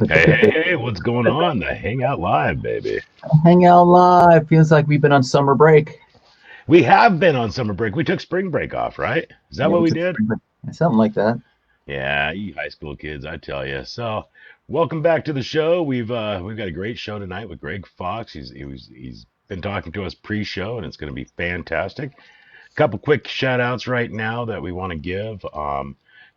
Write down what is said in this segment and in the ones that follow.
Hey, what's going on? The Hangout Live, baby. Hangout Live. Feels like we've been on summer break. We have been on summer break. We took spring break off, right? Is that what we did? Something like that. Yeah, you high school kids, I tell you. So, welcome back to the show. We've got a great show tonight with Gregg Fox. He's been talking to us pre-show, and it's going to be fantastic. A couple quick shout-outs right now that we want to give.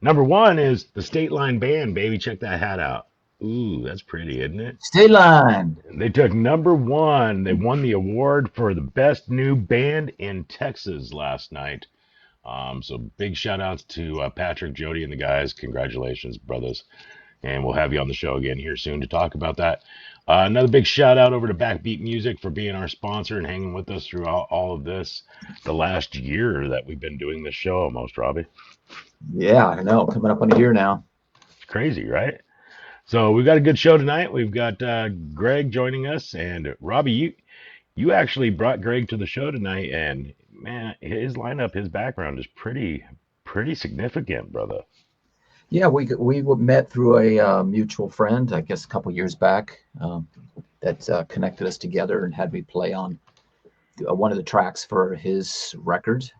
Number one is the State Line Band, baby. Check that hat out. Ooh, that's pretty, isn't it? State Line. They took number one. They won the award for the best new band in Texas last night. So big shout outs to Patrick, Jody, and the guys. Congratulations, brothers. And we'll have you on the show again here soon to talk about that. Another big shout out over to Backbeat Music for being our sponsor and hanging with us through all of this, the last year that we've been doing this show almost, Robbie. Yeah, I know. Coming up on a year now. It's crazy, right? So we've got a good show tonight. We've got Gregg joining us, and Robbie, you actually brought Gregg to the show tonight, and man, his lineup, his background is pretty significant, brother. Yeah, we met through a mutual friend, I guess a couple years back, that connected us together and had me play on one of the tracks for his record.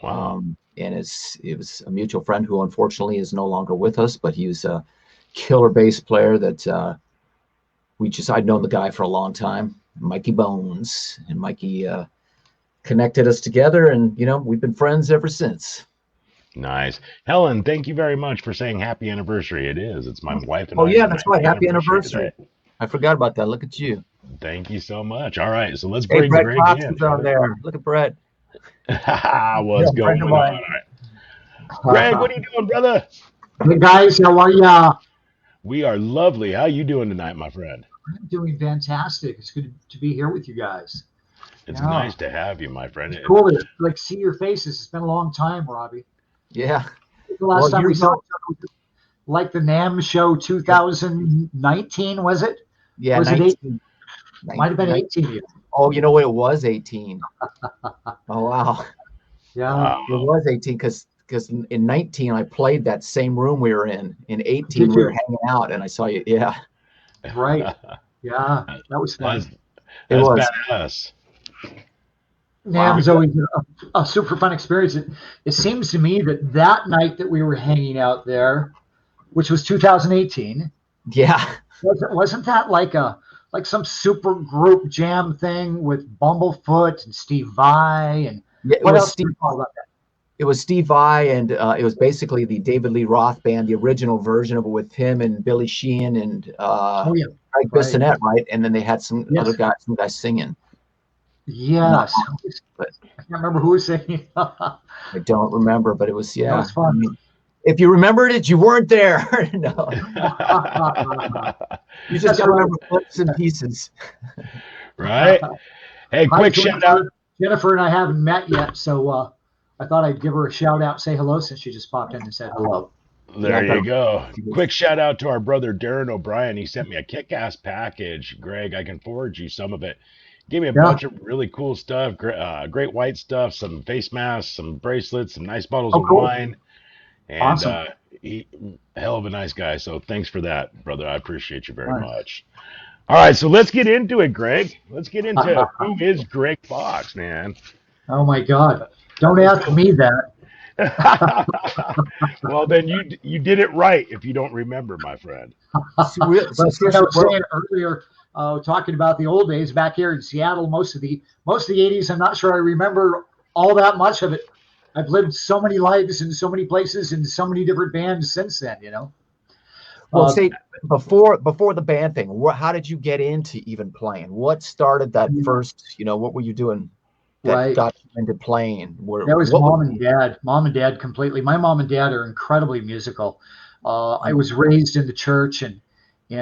Wow. And it was a mutual friend who unfortunately is no longer with us, but he was a killer bass player that I'd known the guy for a long time, Mikey Bones, and Mikey connected us together, and we've been friends ever since. Nice. Helen, thank you very much for saying happy anniversary. It is. It's my wife and I. Oh yeah, that's right. Happy anniversary. I forgot about that. Look at you. Thank you so much. All right, so let's bring Brett Gregg Fox in. is on there. Look at Brett. What's going on? All right. Gregg, what are you doing, brother? Hey guys, how are ya? We are lovely. How you doing tonight, my friend? I'm doing fantastic. It's good to be here with you guys. It's nice to have you, my friend. It's cool to see your faces. It's been a long time, Robbie. Yeah. The last time we saw each other, like the NAMM show 2019, was it? Yeah, was 19, it 18? Might have been 18. Oh, you know what? It was 18. Oh, wow. Yeah. Wow. It was 18 because in 19 I played that same room we were in. In 18 we were hanging out and I saw you. Yeah. Right. Yeah. That was fun. That's was badass. NAMM's always a super fun experience. It seems to me that night that we were hanging out there, which was 2018. Yeah. Wasn't that like some super group jam thing with Bumblefoot and Steve Vai and what else? Steve about that? It was Steve Vai, and it was basically the David Lee Roth band, the original version of it with him and Billy Sheehan and Craig Bissonette, right? And then they had some guys singing. Yes. I can't remember who was singing. I don't remember, but it was, That was fun. I mean, if you remembered it, you weren't there. No. You just got to remember clips and pieces. Right? Hey, quick shout out. Jennifer and I haven't met yet, so I thought I'd give her a shout out, say hello, since she just popped in and said hello. There you go. Quick shout out to our brother Darren O'Brien. He sent me a kick-ass package. Gregg, I can forward you some of it. Gave me a bunch of really cool stuff, great white stuff, some face masks, some bracelets, some nice bottles of wine. And awesome. Hell of a nice guy. So thanks for that, brother. I appreciate you very much. All right, so let's get into it, Gregg. Let's get into who is Gregg Fox, man. Oh, my God. Don't ask me that. Well, then you did it right if you don't remember, my friend. But I was saying earlier, talking about the old days back here in Seattle, most of the 80s, I'm not sure I remember all that much of it. I've lived so many lives in so many places and so many different bands since then, you know. Well, say before the band thing, how did you get into even playing? What started that first? You know, what were you doing that got you into playing? That was mom and dad. Mom and dad completely. My mom and dad are incredibly musical. I was raised in the church, and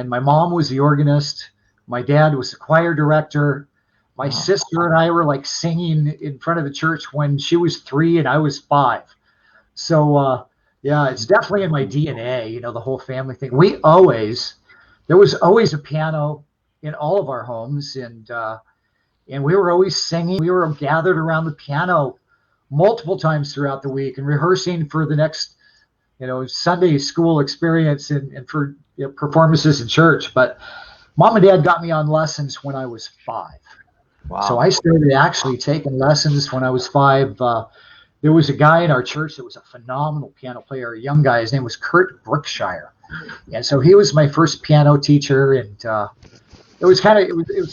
my mom was the organist. My dad was the choir director. My sister and I were like singing in front of the church when she was 3 and I was 5. So. Yeah, it's definitely in my DNA, you know, the whole family thing. There was always a piano in all of our homes, and we were always singing. We were gathered around the piano multiple times throughout the week and rehearsing for the next, you know, Sunday school experience and for performances in church. But mom and dad got me on lessons when I was 5. Wow. So I started actually taking lessons when I was 5. There was a guy in our church that was a phenomenal piano player, a young guy. His name was Kurt Brookshire. And so he was my first piano teacher. And it was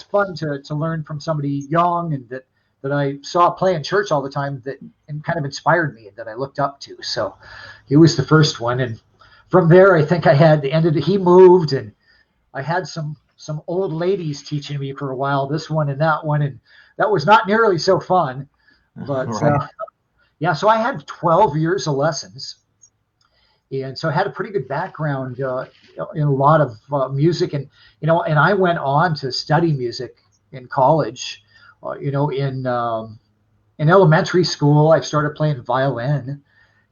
fun to learn from somebody young and that I saw play in church all the time and kind of inspired me and that I looked up to. So he was the first one. And from there, I think he moved and I had some old ladies teaching me for a while, this one and that one. And that was not nearly so fun. But yeah, so I had 12 years of lessons, and so I had a pretty good background in a lot of music, and and I went on to study music in college. In elementary school, I started playing violin,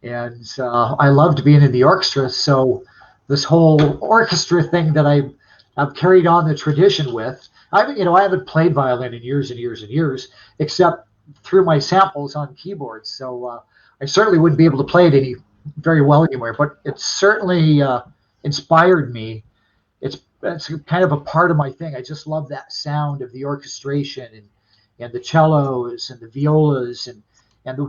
and I loved being in the orchestra. So this whole orchestra thing that I've carried on the tradition with. I haven't played violin in years and years and years, except through my samples on keyboards, so I certainly wouldn't be able to play it very well anymore. But it certainly inspired me. It's kind of a part of my thing. I just love that sound of the orchestration and the cellos and the violas and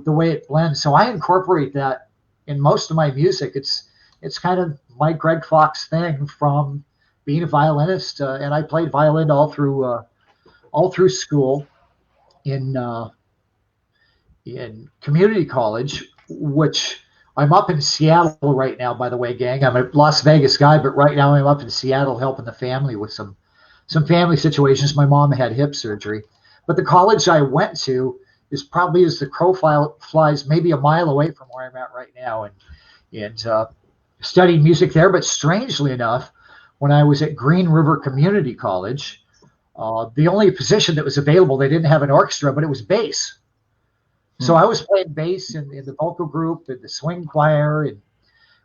the way it blends. So I incorporate that in most of my music. It's kind of my Gregg Fox thing from being a violinist, and I played violin all through school. In community college, which I'm up in Seattle right now, by the way, gang. I'm a Las Vegas guy, but right now I'm up in Seattle helping the family with some family situations. My mom had hip surgery. But the college I went to is probably, as the crow flies, maybe a mile away from where I'm at right now, and studied music there. But strangely enough, when I was at Green River Community College, the only position that was available, they didn't have an orchestra, but it was bass. So I was playing bass in the vocal group and the swing choir, and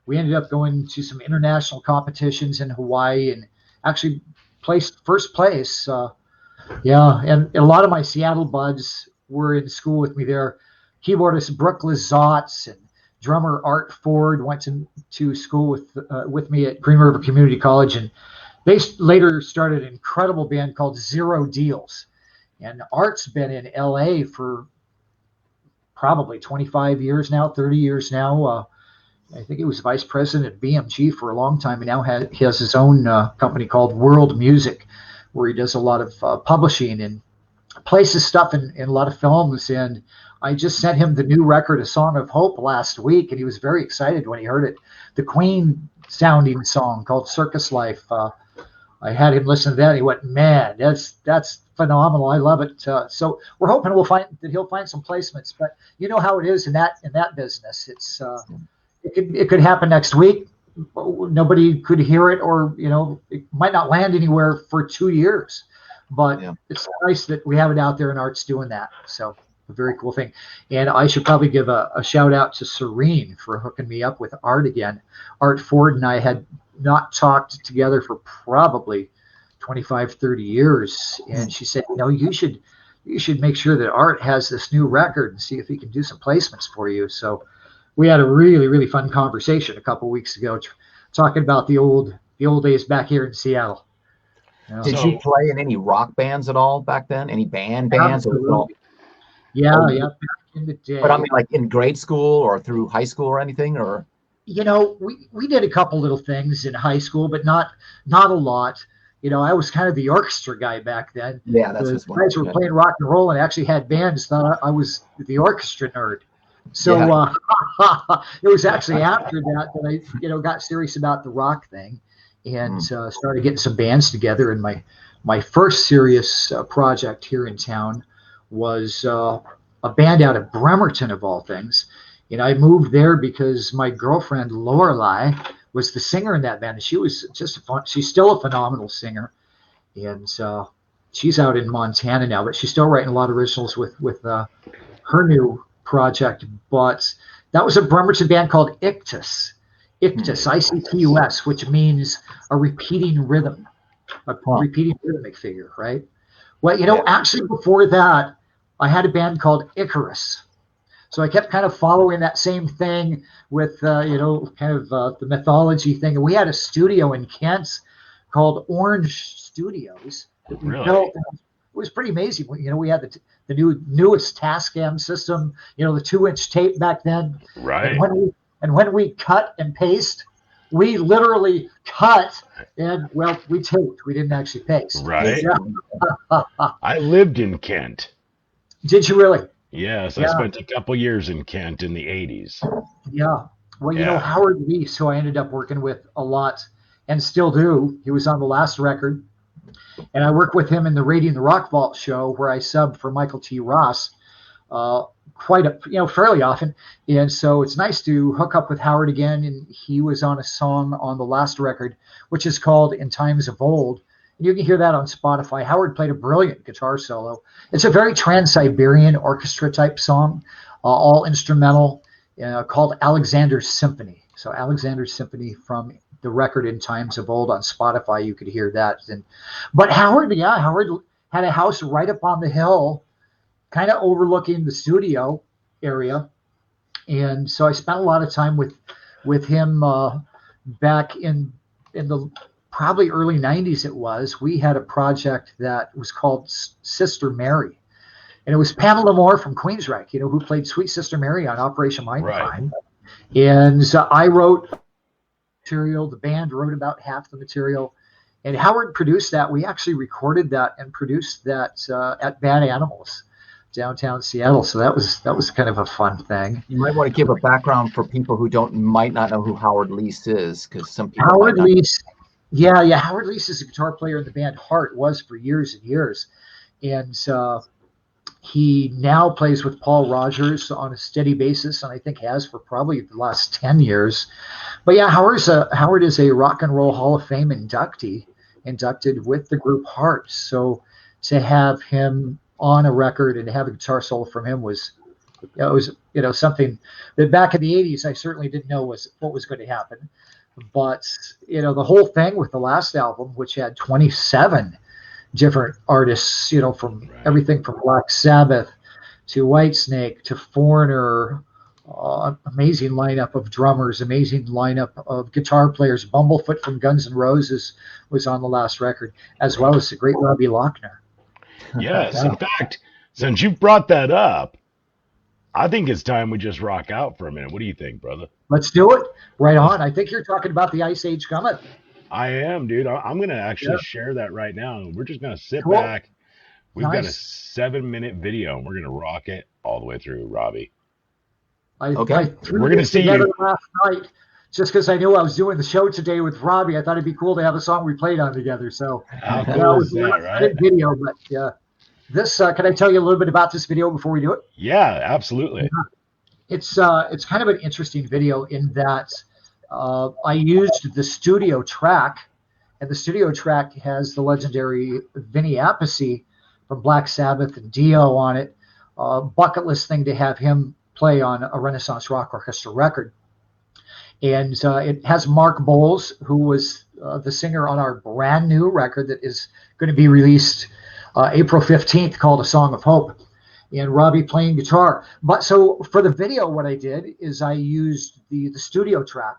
we ended up going to some international competitions in Hawaii and actually placed first place. And a lot of my Seattle buds were in school with me there. Keyboardist Brooke Lizotz and drummer Art Ford went to school with me at Green River Community College, and they later started an incredible band called Zero Deals. And Art's been in LA for probably 25 years now, 30 years now. I think he was vice president at BMG for a long time, and now he has his own company called World Music, where he does a lot of publishing and places stuff in a lot of films. And I just sent him the new record, A Song of Hope, last week, and he was very excited when he heard it. The Queen sounding song called Circus Life. I had him listen to that, and he went, "Man, that's phenomenal. I love it." So we're hoping he'll find some placements, but you know how it is in that business. It could happen next week. Nobody could hear it, or it might not land anywhere for 2 years. But it's nice that we have it out there and Art's doing that. So a very cool thing. And I should probably give a shout out to Serene for hooking me up with Art again. Art Ford and I had not talked together for probably 25, 30 years. And she said, you should make sure that Art has this new record and see if he can do some placements for you. So we had a really, really fun conversation a couple weeks ago talking about the old days back here in Seattle. Did you play in any rock bands at all back then? Any bands? Yeah, Oh, yeah, back in the day. But I mean, like in grade school or through high school or anything, or We did a couple little things in high school, but not a lot. I was kind of the orchestra guy back then. yeah, that's The just guys who were playing rock and roll and actually had bands thought I was the orchestra nerd. So it was actually after that I, got serious about the rock thing, and started getting some bands together. And my first serious project here in town was a band out of Bremerton, of all things. And I moved there because my girlfriend Lorelei was the singer in that band, and she was she's still a phenomenal singer, and she's out in Montana now, but she's still writing a lot of originals with her new project. But that was a Bremerton band called Ictus, Ictus, which means a repeating rhythm, repeating rhythmic figure, right? Well, actually before that, I had a band called Icarus. So I kept kind of following that same thing with, the mythology thing. And we had a studio in Kent called Orange Studios that we built. It was pretty amazing. We had the newest Tascam system, the 2-inch tape back then. Right. And when we cut and paste, we literally cut and, we taped. We didn't actually paste. Right. I lived in Kent. Did you really? Yes, I spent a couple years in Kent in the 80s. Yeah. Well, Howard Leese, who I ended up working with a lot and still do, he was on the last record. And I worked with him in the Raiding the Rock Vault show where I subbed for Michael T. Ross fairly often. And so it's nice to hook up with Howard again. And he was on a song on the last record, which is called In Times of Old. And you can hear that on Spotify. Howard played a brilliant guitar solo. It's a very Trans-Siberian orchestra type song, all instrumental, called Alexander's Symphony. So Alexander's Symphony from the record In Times of Old on Spotify, you could hear that. But Howard had a house right up on the hill, kind of overlooking the studio area. And so I spent a lot of time with him back in the probably early 90s it was. We had a project that was called Sister Mary. And it was Pamela Moore from Queensryche, who played Sweet Sister Mary on Operation Mindcrime. Right. And I wrote material. The band wrote about half the material. And Howard produced that. We actually recorded that and produced that at Bad Animals, downtown Seattle. So that was kind of a fun thing. You might want to give a background for people who might not know who Howard Leese is, because some people Howard Leese. Yeah. Howard Leese is a guitar player in the band Heart, was for years and years. And he now plays with Paul Rogers on a steady basis, and I think has for probably the last 10 years. But yeah, Howard is a Rock and Roll Hall of Fame inductee, inducted with the group Heart. So to have him on a record and have a guitar solo from him was something that back in the 80s I certainly didn't know what was going to happen. But the whole thing with the last album, which had 27 different artists, from everything from Black Sabbath to Whitesnake to Foreigner, amazing lineup of drummers, amazing lineup of guitar players. Bumblefoot from Guns N' Roses was on the last record, as well as the great Robby Lochner. Yes, in fact, since you brought that up, I think it's time we just rock out for a minute. What do you think, brother? Let's do it. Right on. I think you're talking about the Ice Age coming. I am, dude. I'm going to actually share that right now. We're just going to sit back. We've got a 7-minute video, and we're going to rock it all the way through, Robby. Okay. We're going to see you last night. Just because I knew I was doing the show today with Robby, I thought it'd be cool to have a song we played on together. So how cool is that, right? Video, but this can I tell you a little bit about this video before we do it? Yeah, absolutely. It's kind of an interesting video in that I used the studio track, and the studio track has the legendary Vinny Appice from Black Sabbath and Dio on it. Bucket list thing to have him play on a Renaissance Rock Orchestra record. And it has Mark Boals, who was the singer on our brand new record that is going to be released April 15th, called A Song of Hope, and Robby playing guitar. But so for the video, what I did is I used the studio track,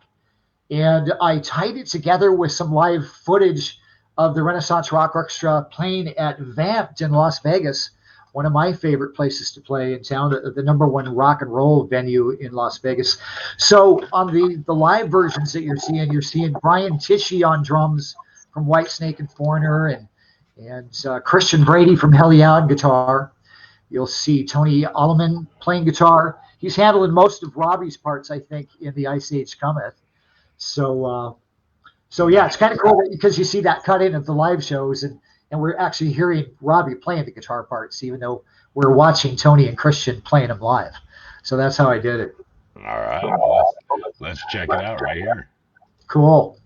and I tied it together with some live footage of the Renaissance Rock Orchestra playing at Vamped in Las Vegas one of my favorite places to play in town, the #1 rock and roll venue in Las Vegas. So on the live versions that you're seeing Brian Tichy on drums from Whitesnake and Foreigner, and Christian Brady from HELLYEAH on guitar. You'll see Toni Aleman playing guitar. He's handling most of Robbie's parts, I think, in The Ice Age Cometh. So yeah, it's kind of cool because you see that cut in at the live shows, and we're actually hearing Robbie playing the guitar parts, even though we're watching Toni and Christian playing them live. So that's how I did it. All right, well, let's check it out right here. Cool.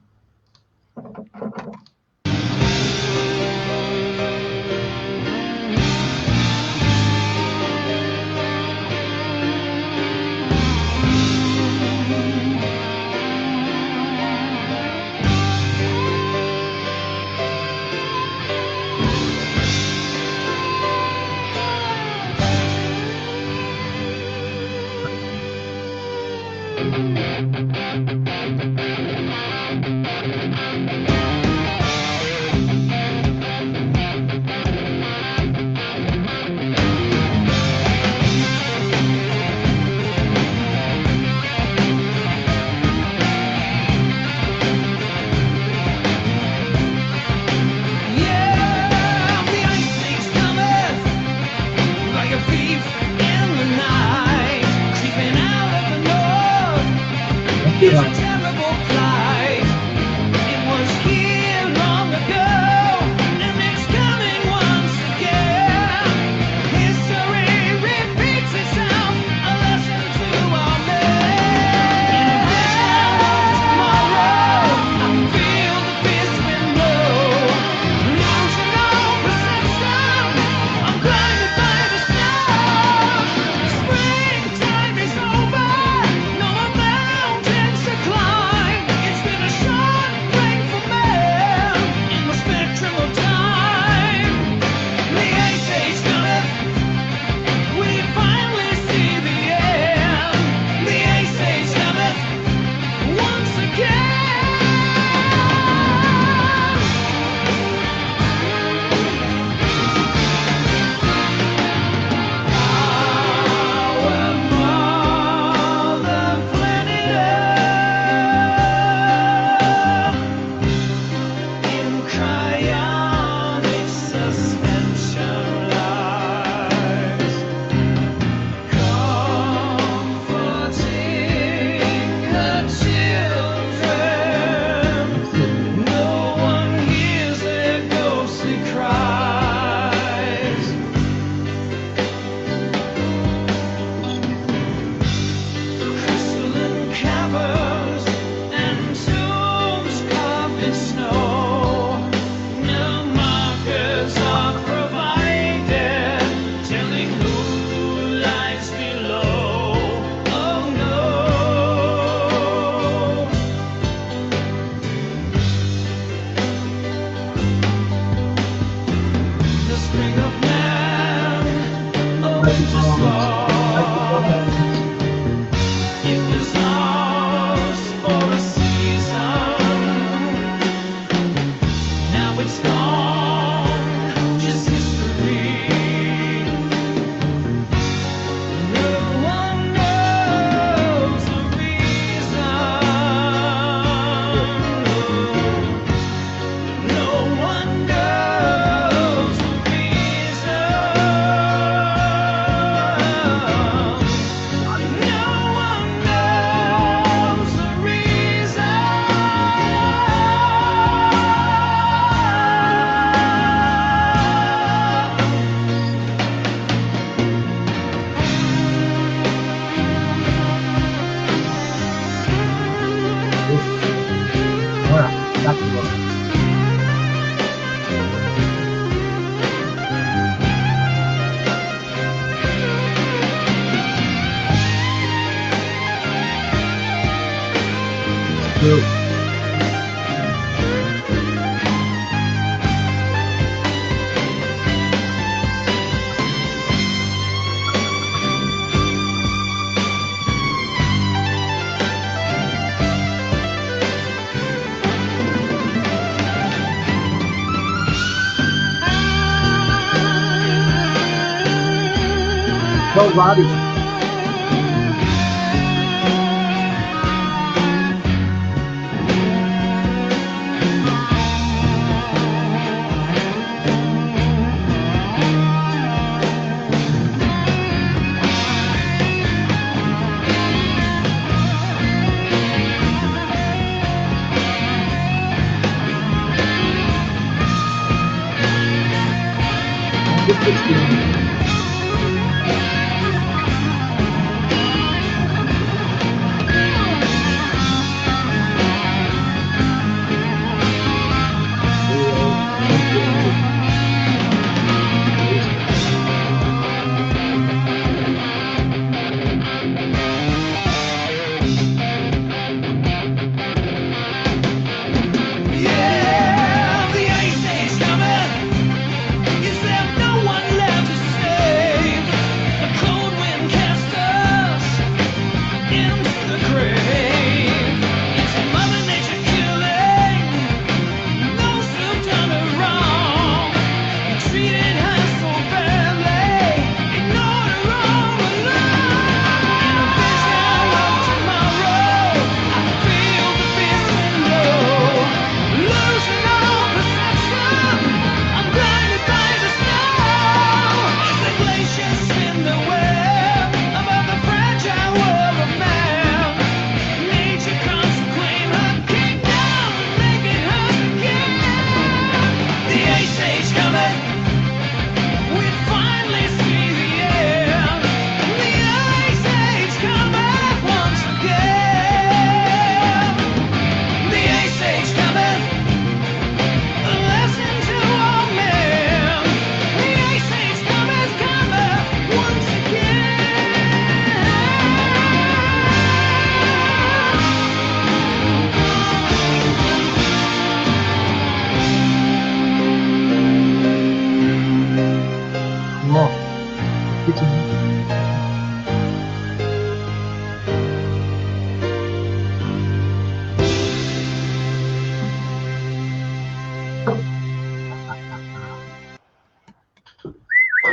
go, Robbie.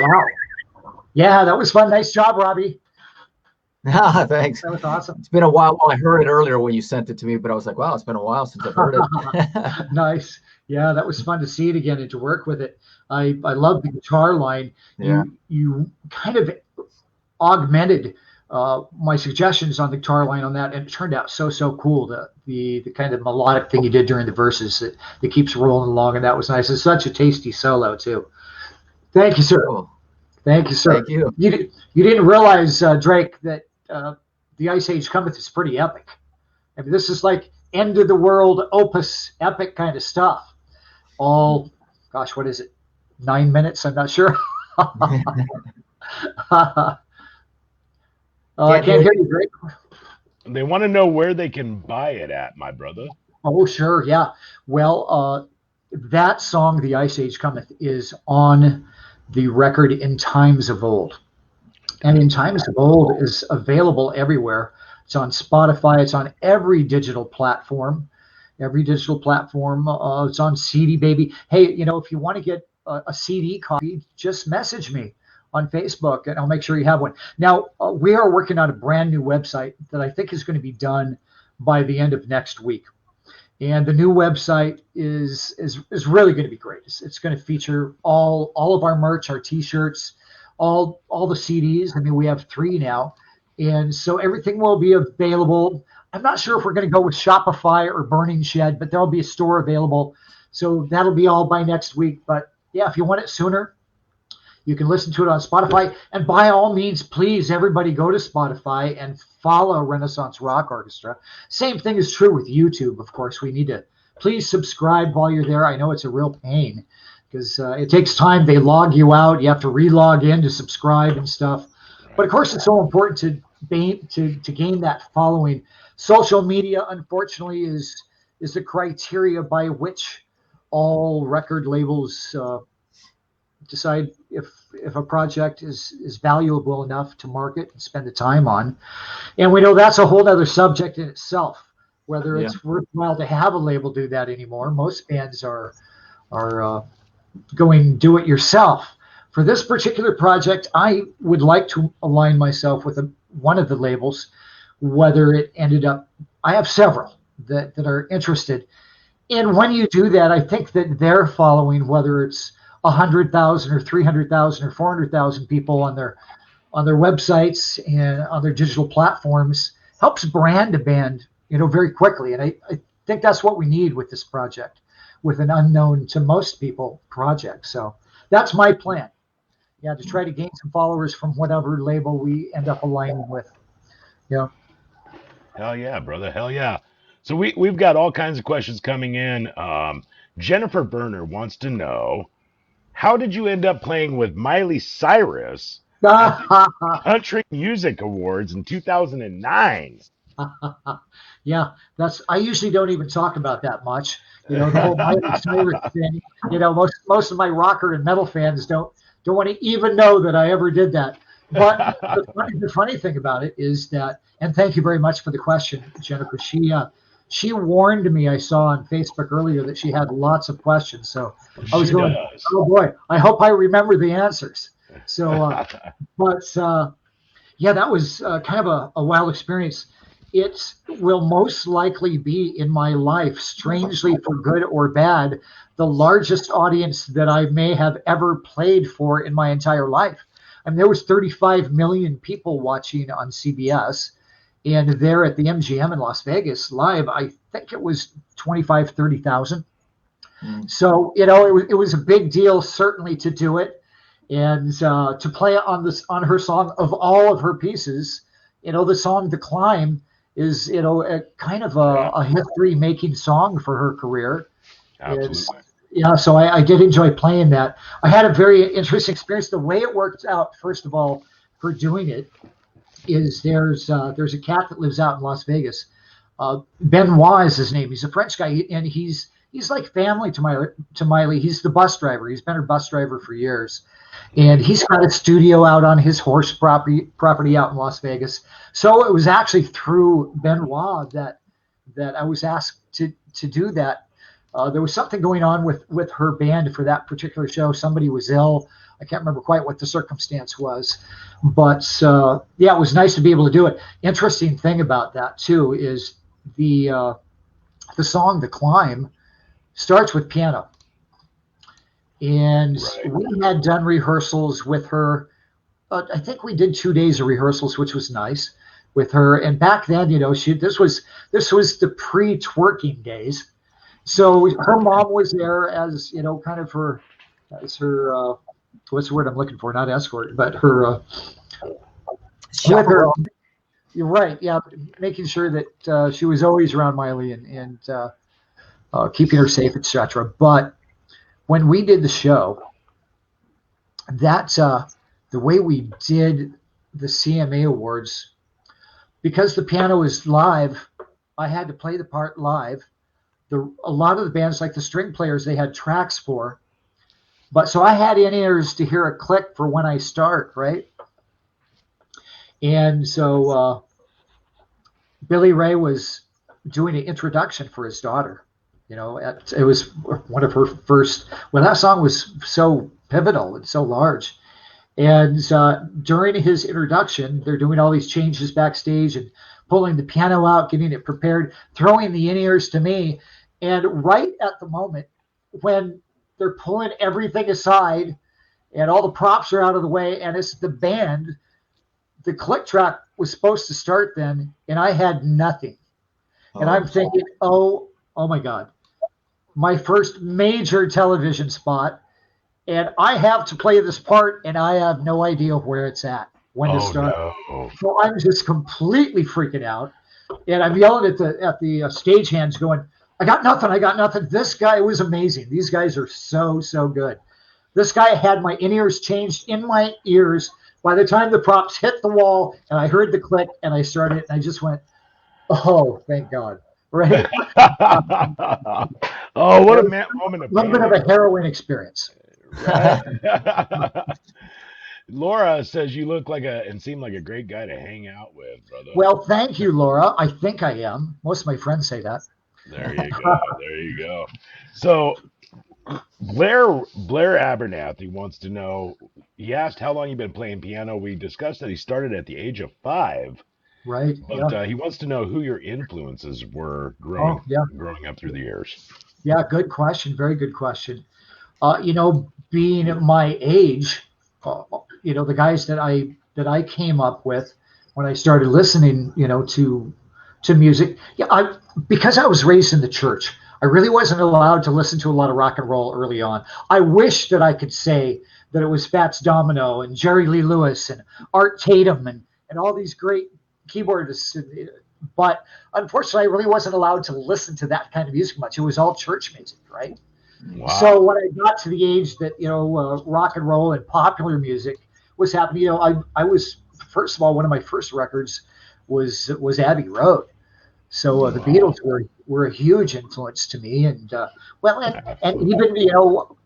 Wow. Yeah, that was fun. Nice job, Robbie. Ah, thanks. That was awesome. It's been a while. Well, I heard it earlier when you sent it to me, but I was like, wow, it's been a while since I've heard it. Nice. Yeah, that was fun to see it again and to work with it. I love the guitar line. Yeah. You kind of augmented my suggestions on the guitar line on that, and it turned out so cool. The kind of melodic thing you did during the verses that keeps rolling along, and that was nice. It's such a tasty solo too. Thank you, sir. Cool. Thank you, sir. Thank you. You didn't realize, Drake, that The Ice Age Cometh is pretty epic. I mean, this is like end of the world opus epic kind of stuff. All, gosh, what is it? 9 minutes? I'm not sure. I can't hear you, Drake. They want to know where they can buy it at, my brother. Oh, sure, yeah. Well, that song, The Ice Age Cometh, is on the record In Times of Old. And In Times of Old is available everywhere. It's on Spotify. It's on every digital platform. It's on CD Baby. Hey, if you want to get a CD copy, just message me on Facebook, and I'll make sure you have one. Now, we are working on a brand new website that I think is going to be done by the end of next week. And the new website is really going to be great. It's going to feature all of our merch, our T-shirts, all the CDs. I mean, we have 3 now. And so everything will be available. I'm not sure if we're going to go with Shopify or Burning Shed, but there'll be a store available. So that'll be all by next week. But yeah, if you want it sooner, you can listen to it on Spotify. And by all means, please, everybody go to Spotify and follow Renaissance Rock Orchestra. Same thing is true with YouTube, of course. We need to please subscribe while you're there. I know it's a real pain because it takes time. They log you out. You have to re-log in to subscribe and stuff. But of course, it's so important to gain that following. Social media, unfortunately, is the criteria by which all record labels decide if a project is valuable enough to market and spend the time on. And we know that's a whole other subject in itself, whether it's worthwhile to have a label do that anymore. Most bands are going do it yourself. For this particular project, I would like to align myself with one of the labels, whether it ended up, I have several that are interested. And when you do that, I think that they're following, whether it's 100,000 or 300,000 or 400,000 people on their websites and on their digital platforms, helps brand a band, very quickly. And I think that's what we need with this project, with an unknown to most people project. So that's my plan. Yeah, to try to gain some followers from whatever label we end up aligning with. Yeah. Hell yeah, brother. Hell yeah. So we've got all kinds of questions coming in. Jennifer Berner wants to know, how did you end up playing with Miley Cyrus at the Country Music Awards in 2009? Yeah, I usually don't even talk about that much. The whole Miley Cyrus thing. Most of my rocker and metal fans don't want to even know that I ever did that. But the funny thing about it is that, and thank you very much for the question, Jennifer. She warned me, I saw on Facebook earlier, that she had lots of questions. So I was going, oh boy, I hope I remember the answers. So, yeah, that was kind of a wild experience. It will most likely be in my life, strangely for good or bad, the largest audience that I may have ever played for in my entire life. I mean, there was 35 million people watching on CBS. And there at the MGM in Las Vegas live, I think it was 25, 30,000. So, it was a big deal, certainly, to do it. And to play on her song of all of her pieces, the song The Climb is, a kind of a history-making song for her career. Absolutely. So I did enjoy playing that. I had a very interesting experience. The way it worked out, first of all, for doing it, is there's a cat that lives out in Las Vegas. Benoit is his name. He's a French guy, and he's like family to Miley. He's the bus driver. He's been her bus driver for years, and he's got a studio out on his horse property out in Las Vegas. So it was actually through Benoit that I was asked to do that. There was something going on with her band for that particular show. Somebody was ill. I can't remember quite what the circumstance was. But, yeah, it was nice to be able to do it. Interesting thing about that, too, is the song The Climb starts with piano. And we had done rehearsals with her. I think we did 2 days of rehearsals, which was nice with her. And back then, this was the pre-twerking days. So her mom was there as, kind of her what's the word I'm looking for? Not escort, but her. With her, you're right. Yeah, making sure that she was always around Miley and keeping her safe, etc. But when we did the show, the way we did the CMA Awards, because the piano is live, I had to play the part live. A lot of the bands, like the string players, they had tracks for. But so I had in-ears to hear a click for when I start, right? And so Billy Ray was doing an introduction for his daughter. It was one of her first. Well, that song was so pivotal and so large. And during his introduction, they're doing all these changes backstage and pulling the piano out, getting it prepared, throwing the in-ears to me. And right at the moment when they're pulling everything aside and all the props are out of the way and it's the band, the click track was supposed to start then, and I had nothing. And I'm thinking, oh my God, my first major television spot, and I have to play this part, and I have no idea where it's at, when to start. No. So I'm just completely freaking out, and I'm yelling at the stagehands going, I got nothing. This guy was amazing. These guys are so good. This guy had my in-ears changed in my ears by the time the props hit the wall and I heard the click and I started and I just went, oh, thank God. Right? Oh, what a moment of a little bit of a heroin experience. Right. Laura says you look and seem like a great guy to hang out with, brother. Well, thank you, Laura. I think I am. Most of my friends say that. There you go. So Blair Abernathy wants to know, he asked how long you've been playing piano. We discussed that he started at the age of 5. Right. But he wants to know who your influences were growing up through the years. Yeah, good question. Very good question. Being at my age, the guys that I came up with when I started listening, to music. Yeah, because I was raised in the church, I really wasn't allowed to listen to a lot of rock and roll early on. I wish that I could say that it was Fats Domino and Jerry Lee Lewis and Art Tatum and all these great keyboardists, but unfortunately, I really wasn't allowed to listen to that kind of music much. It was all church music, right? Wow. So when I got to the age that rock and roll and popular music was happening, I was, first of all, one of my first records was Abbey Road. So the Beatles were a huge influence to me, and even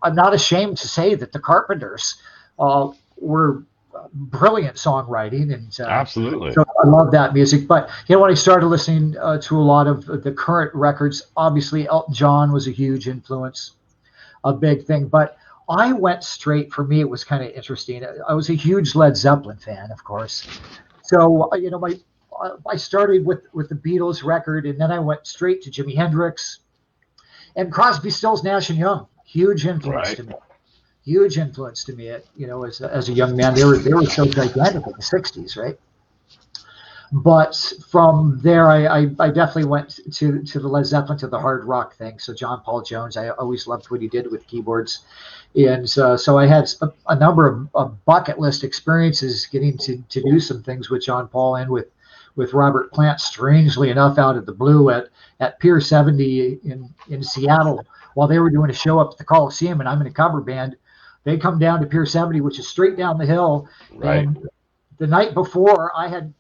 I'm not ashamed to say that the Carpenters were brilliant songwriting, and absolutely. So I love that music. But when I started listening to a lot of the current records, obviously Elton John was a huge influence, a big thing. But I went straight. For me, it was kind of interesting. I was a huge Led Zeppelin fan, of course. So I started with the Beatles record, and then I went straight to Jimi Hendrix and Crosby, Stills, Nash and Young. Huge influence to me. Huge influence to me. As a young man, they were so gigantic in the '60s, right? But from there, I definitely went to the Led Zeppelin, to the hard rock thing. So John Paul Jones, I always loved what he did with keyboards, and so I had a number of bucket list experiences getting to do some things with John Paul and with Robert Plant, strangely enough, out of the blue at Pier 70 in Seattle, while they were doing a show up at the Coliseum, and I'm in a cover band. They come down to Pier 70, which is straight down the hill. Right. And the night before, I had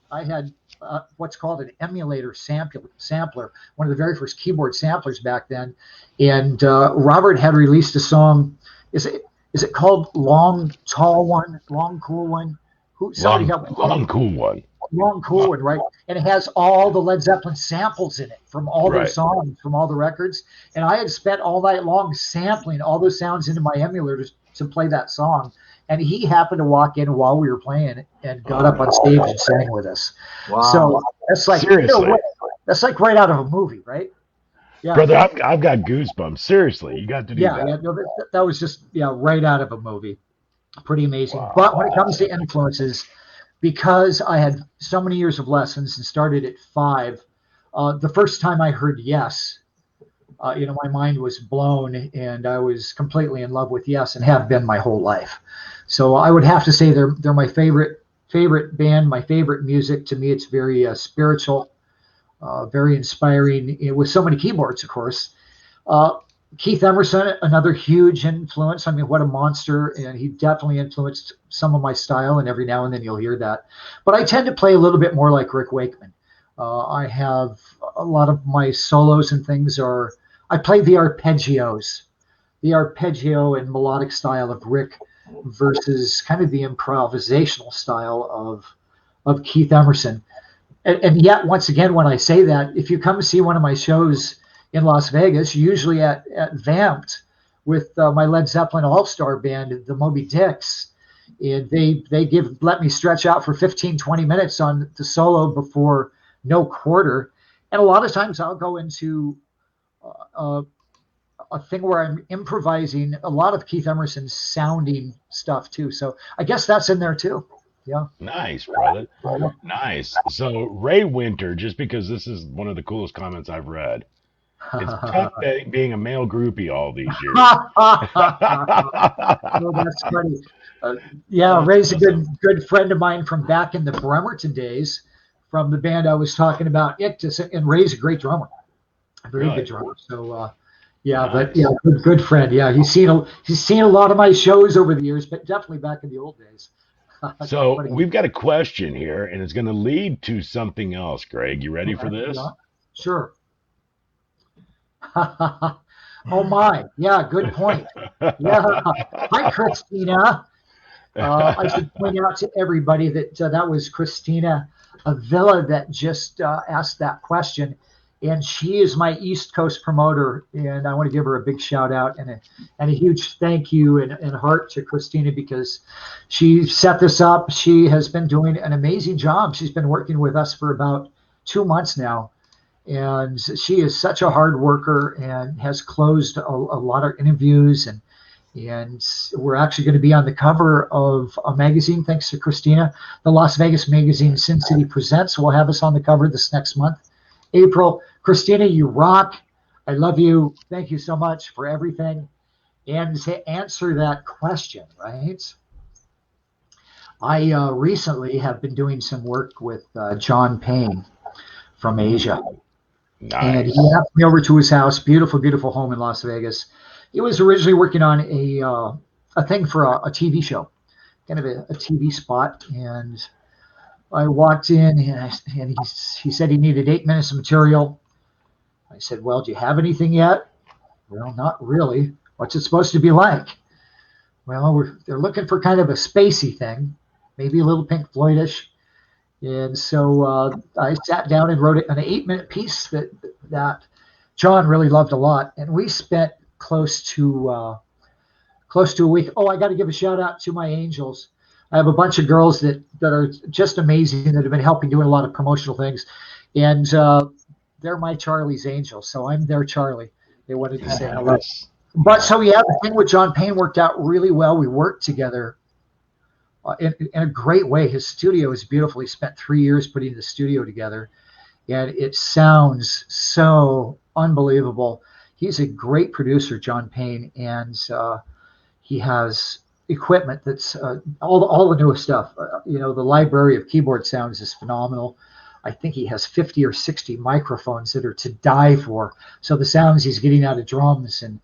what's called an emulator sampler, one of the very first keyboard samplers back then. And Robert had released a song. Is it called Long Tall One, Long Cool One? Long Cool One. Long Cool One, right? And it has all the Led Zeppelin samples in it from all their songs, from all the records. And I had spent all night long sampling all those sounds into my emulator to play that song. And he happened to walk in while we were playing and got up on stage and sang with us. Wow. So that's like, that's like right out of a movie, right? Yeah. Brother, I've got goosebumps. Seriously, you got to do that. Yeah, no, that was just right out of a movie. Pretty amazing. Wow. But when it comes to influences, because I had so many years of lessons and started at 5, the first time I heard Yes, my mind was blown, and I was completely in love with Yes, and have been my whole life. So I would have to say they're my favorite band, my favorite music. To me, it's very spiritual, very inspiring, with so many keyboards, of course. Keith Emerson, another huge influence. I mean, what a monster. And he definitely influenced some of my style, and every now and then you'll hear that. But I tend to play a little bit more like Rick Wakeman. I have a lot of my solos and things I play the arpeggios, the arpeggio and melodic style of Rick versus kind of the improvisational style of Keith Emerson. And yet, once again, when I say that, if you come see one of my shows in Las Vegas, usually at Vamped with my Led Zeppelin All-Star band, the Moby Dicks, and they let me stretch out for 15, 20 minutes on the solo before no quarter. And a lot of times I'll go into a thing where I'm improvising a lot of Keith Emerson's sounding stuff too. So I guess that's in there too. Yeah. Nice, brother. Nice. So Ray Winter, just because this is one of the coolest comments I've read, it's tough being a male groupie all these years. Oh, that's funny. Ray's a good friend of mine from back in the Bremerton days, from the band I was talking about, Ictus, and Ray's a great drummer, a very good drummer. So nice. Good friend. Yeah, he's seen a lot of my shows over the years, but definitely back in the old days. So we've got a question here, and it's going to lead to something else. Greg, you ready for this? Yeah. Sure. Oh my, yeah, good point. Yeah, hi Christina. I should point out to everybody that that was Christina Avila that just asked that question, and she is my East Coast promoter, and I want to give her a big shout out and a huge thank you and heart to Christina, because she set this up. She has been doing an amazing job. She's been working with us for about 2 months now, and she is such a hard worker and has closed a lot of interviews, and we're actually going to be on the cover of a magazine thanks to Christina. The Las Vegas magazine Sin City Presents will have us on the cover this next month, April. Christina, you rock. I love you. Thank you so much for everything. And to answer that question, right? I recently have been doing some work with John Payne from Asia. Nice. And he asked me over to his house, beautiful, beautiful home in Las Vegas. He was originally working on a thing for a TV show, kind of a TV spot. And I walked in, and he said he needed 8 minutes of material. I said, well, do you have anything yet? Well, not really. What's it supposed to be like? Well, they're looking for kind of a spacey thing, maybe a little Pink Floyd-ish. And so I sat down and wrote an 8-minute piece that John really loved a lot. And we spent close to a week. Oh, I got to give a shout out to my angels. I have a bunch of girls that are just amazing, that have been helping doing a lot of promotional things. And they're my Charlie's angels. So I'm their Charlie. They wanted to say hello. But so yeah, the thing with John Payne worked out really well. We worked together in a great way. His studio is beautiful. He spent 3 years putting the studio together, and it sounds so unbelievable. He's a great producer, John Payne, and he has equipment that's all the newest stuff. The library of keyboard sounds is phenomenal. I think he has 50 or 60 microphones that are to die for. So the sounds he's getting out of drums and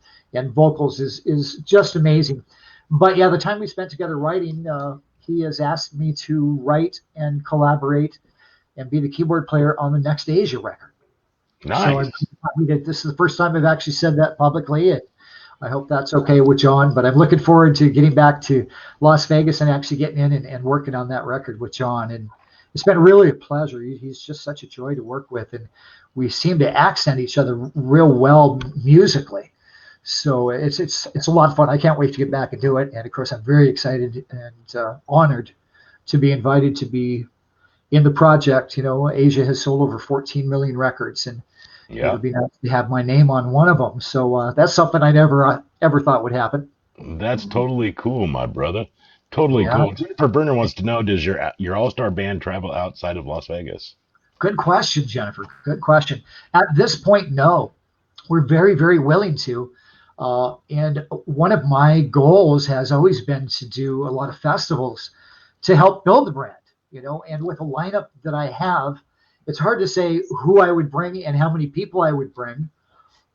vocals is just amazing. But yeah, the time we spent together writing, he has asked me to write and collaborate and be the keyboard player on the next Asia record. Nice. So I'm happy that this is the first time I've actually said that publicly. And I hope that's okay with John. But I'm looking forward to getting back to Las Vegas and actually getting in and working on that record with John. And it's been really a pleasure. He's just such a joy to work with. And we seem to accent each other real well musically. So it's a lot of fun. I can't wait to get back and do it. And of course, I'm very excited and honored to be invited to be in the project. Asia has sold over 14 million records, and it would be nice to have my name on one of them. So that's something I never ever thought would happen. That's totally cool, my brother. Totally cool. Jennifer Berner wants to know, does your all-star band travel outside of Las Vegas? Good question, Jennifer. Good question. At this point, no. We're very, very willing to. And one of my goals has always been to do a lot of festivals to help build the brand, and with a lineup that I have, it's hard to say who I would bring and how many people I would bring.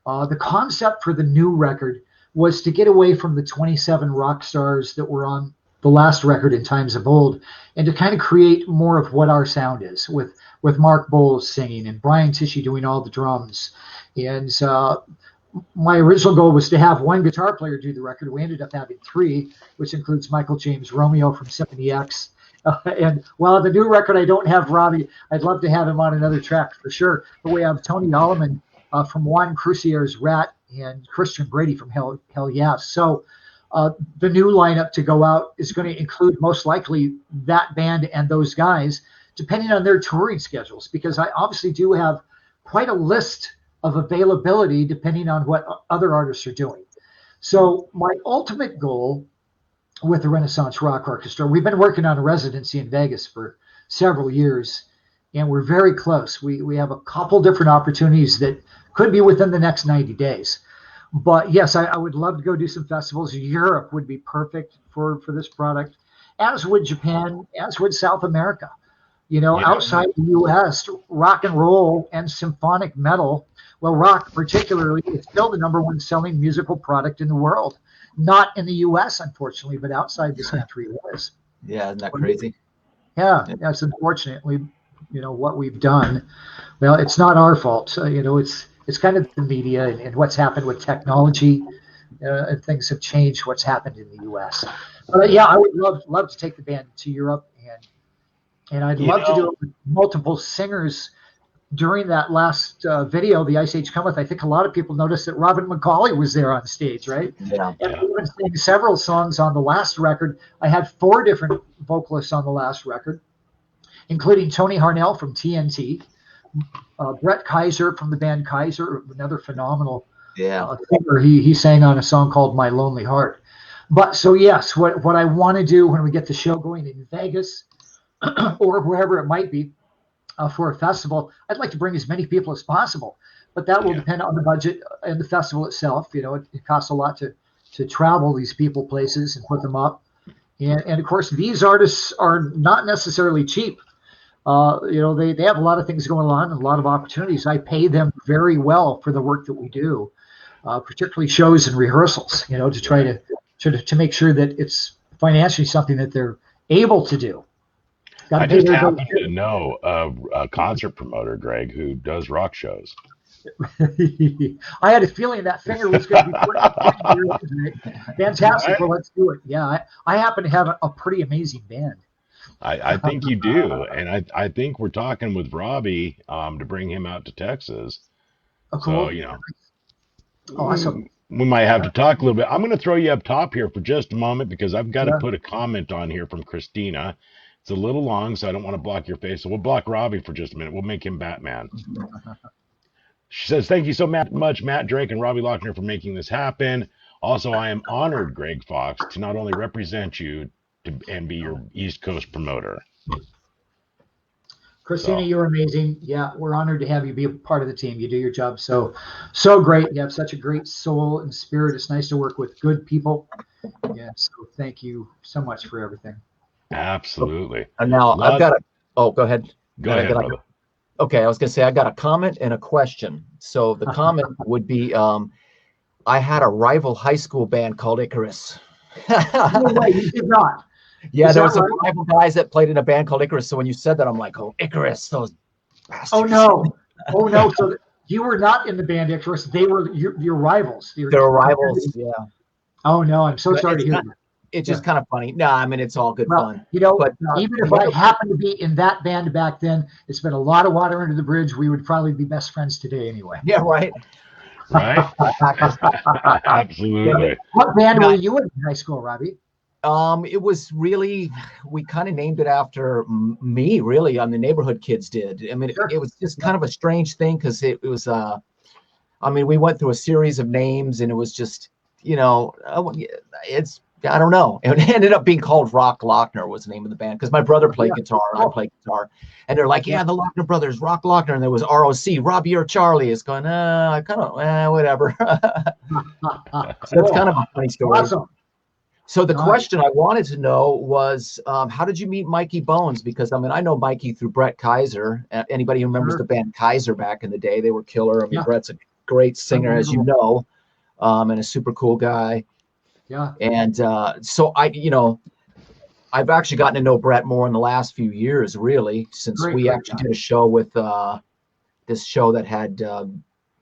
The concept for the new record was to get away from the 27 rock stars that were on the last record in Times of Old, and to kind of create more of what our sound is, with Mark Boals singing and Brian Tichy doing all the drums. And my original goal was to have one guitar player do the record. We ended up having 3, which includes Michael James Romeo from Symphony X. And while the new record I don't have Robbie, I'd love to have him on another track for sure. But we have Toni Aleman from Juan Croucier's RATT and Christian Brady from HELLYEAH. So the new lineup to go out is going to include most likely that band and those guys, depending on their touring schedules, because I obviously do have quite a list of availability depending on what other artists are doing. So my ultimate goal with the Renaissance Rock Orchestra, we've been working on a residency in Vegas for several years, and we're very close. We have a couple different opportunities that could be within the next 90 days. But yes, I would love to go do some festivals. Europe would be perfect for this product, as would Japan, as would South America. Outside the U.S., rock and roll and symphonic metal, well, rock particularly, it's still the #1 selling musical product in the world. Not in the U.S., unfortunately, but outside this country it is. Yeah, isn't that crazy? Yeah, that's unfortunately, what we've done. Well, it's not our fault. It's kind of the media and what's happened with technology, and things have changed what's happened in the U.S. But yeah, I would love to take the band to Europe, and I'd love to do it with multiple singers during that last video, The Ice Age Cometh, I think a lot of people noticed that Robin McCauley was there on stage, right? Yeah. And we even sang several songs on the last record. I had 4 different vocalists on the last record, including Tony Harnell from TNT, Brett Kaiser from the band Kaiser, another phenomenal singer. He sang on a song called My Lonely Heart. But so yes, what I want to do when we get the show going in Vegas or wherever it might be for a festival, I'd like to bring as many people as possible. But that will depend on the budget and the festival itself. You know, it costs a lot to travel these people places and put them up. And of course, these artists are not necessarily cheap. You know, they have a lot of things going on and a lot of opportunities. I pay them very well for the work that we do, particularly shows and rehearsals, you know, to try to make sure that it's financially something that they're able to do. I just happen to know a concert promoter, Greg, who does rock shows. I had a feeling that finger was going to be pretty fantastic. Right? Well, let's do it. Yeah, I happen to have a pretty amazing band. I think you do, and I think we're talking with Robbie to bring him out to Texas. Oh, cool. So, you know, awesome. We might have to talk a little bit. I'm going to throw you up top here for just a moment because I've got to put a comment on here from Christina. It's a little long, so I don't want to block your face. So we'll block Robbie for just a minute. We'll make him Batman. She says, thank you so much, Matt, Drake, and Robby Lochner for making this happen. Also, I am honored, Gregg Fox, to not only represent you and be your East Coast promoter. Christina, you're amazing. Yeah, we're honored to have you be a part of the team. You do your job so great. You have such a great soul and spirit. It's nice to work with good people. Yeah, so thank you so much for everything. Absolutely. And now I've got go ahead. Go ahead, brother. Okay, I was going to say I got a comment and a question. So the comment would be, I had a rival high school band called Icarus. No way, you did not. Yeah, there was some rival guys that played in a band called Icarus. So when you said that, I'm like, oh, Icarus, those bastards. Oh no. So you were not in the band Icarus. They were your rivals. They were rivals, yeah. Oh no, I'm so sorry to hear that. It's just kind of funny. No, I mean, it's all good fun. You know, but even if I happened to be in that band back then, it's been a lot of water under the bridge. We would probably be best friends today anyway. Yeah, right. Right? Absolutely. What band were you in high school, Robbie? It was really, we kind of named it after me, really. The neighborhood kids did. I mean, it was just kind of a strange thing because it was, I mean, we went through a series of names and it was just, you know, I don't know. It ended up being called Rock Lochner was the name of the band because my brother played guitar and I played guitar. And they're like, yeah, the Lochner brothers, Rock Lochner. And there was ROC, Robbie or Charlie. It's going, I kind of, whatever. So that's kind of a funny story. Awesome. So the question I wanted to know was, how did you meet Mikey Bones? Because, I mean, I know Mikey through Brett Kaiser. Anybody who remembers the band Kaiser back in the day, they were killer. I mean, Brett's a great singer, as you know, and a super cool guy. Yeah. And so I've actually gotten to know Brett more in the last few years, really, since we actually did a show with this show that had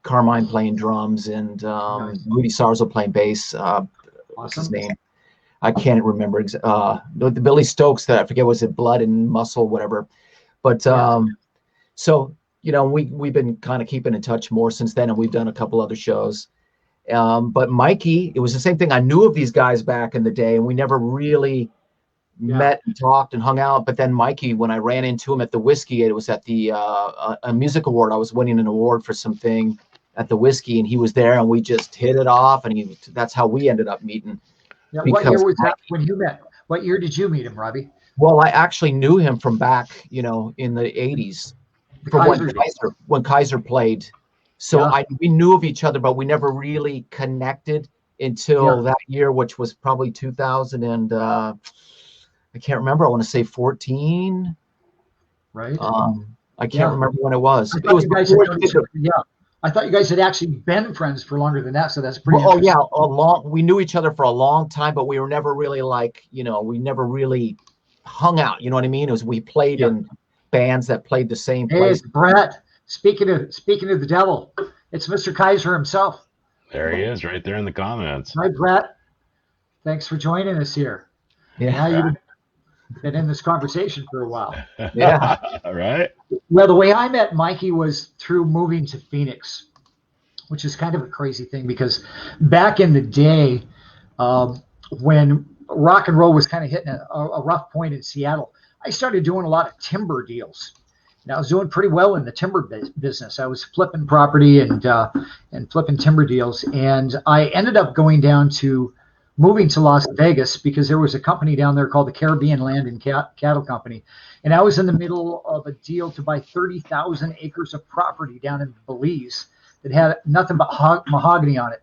Carmine playing drums and Rudy Sarzo playing bass. What's his name? I can't remember. The Billy Stokes that I forget, was it Blood and Muscle, whatever. But so, you know, we've been kind of keeping in touch more since then, and we've done a couple other shows. But Mikey, it was the same thing. I knew of these guys back in the day, and we never really met and talked and hung out. But then Mikey, when I ran into him at the Whiskey, it was at the a music award. I was winning an award for something at the Whiskey, and he was there, and we just hit it off, and that's how we ended up meeting. Yeah, what year was that when you met? What year did you meet him, Robbie? Well, I actually knew him from back, you know, in the 80s, when Kaiser played. So we knew of each other, but we never really connected until that year, which was probably 2000 and I can't remember. I want to say 14. Right. I can't remember when it was. I thought you guys had actually been friends for longer than that, so that's pretty. We knew each other for a long time, but we were never really we never really hung out. You know what I mean? It was we played in bands that played the same place. Hey, Brett. Speaking of the devil, it's Mr. Kaiser himself. There he is, right there in the comments. Hi, Brett. Thanks for joining us here. Yeah. been in this conversation for a while. Yeah. All right. Well, the way I met Mikey was through moving to Phoenix, which is kind of a crazy thing because back in the day, when rock and roll was kind of hitting a rough point in Seattle, I started doing a lot of timber deals. And I was doing pretty well in the timber business. I was flipping property and flipping timber deals. And I ended up moving to Las Vegas because there was a company down there called the Caribbean Land and Cattle Company. And I was in the middle of a deal to buy 30,000 acres of property down in Belize that had nothing but mahogany on it.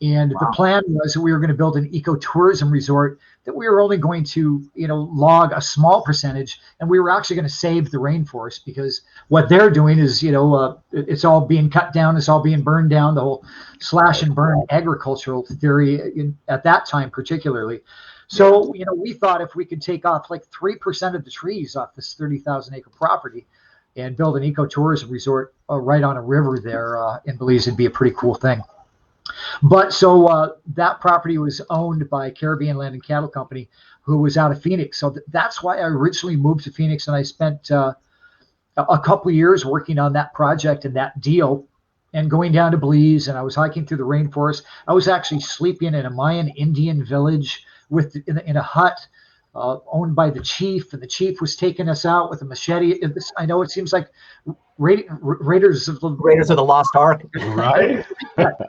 And the plan was that we were going to build an ecotourism resort that we were only going to, log a small percentage, and we were actually going to save the rainforest because what they're doing is, it's all being cut down, it's all being burned down, the whole slash and burn agricultural theory at that time particularly. So, we thought if we could take off like 3% of the trees off this 30,000 acre property and build an ecotourism resort right on a river there in Belize, it'd be a pretty cool thing. But so that property was owned by Caribbean Land and Cattle Company, who was out of Phoenix. So that's why I originally moved to Phoenix, and I spent a couple of years working on that project and that deal and going down to Belize, and I was hiking through the rainforest. I was actually sleeping in a Mayan Indian village in a hut owned by the chief, and the chief was taking us out with a machete. I know it seems like Raiders of the Lost Ark. Right.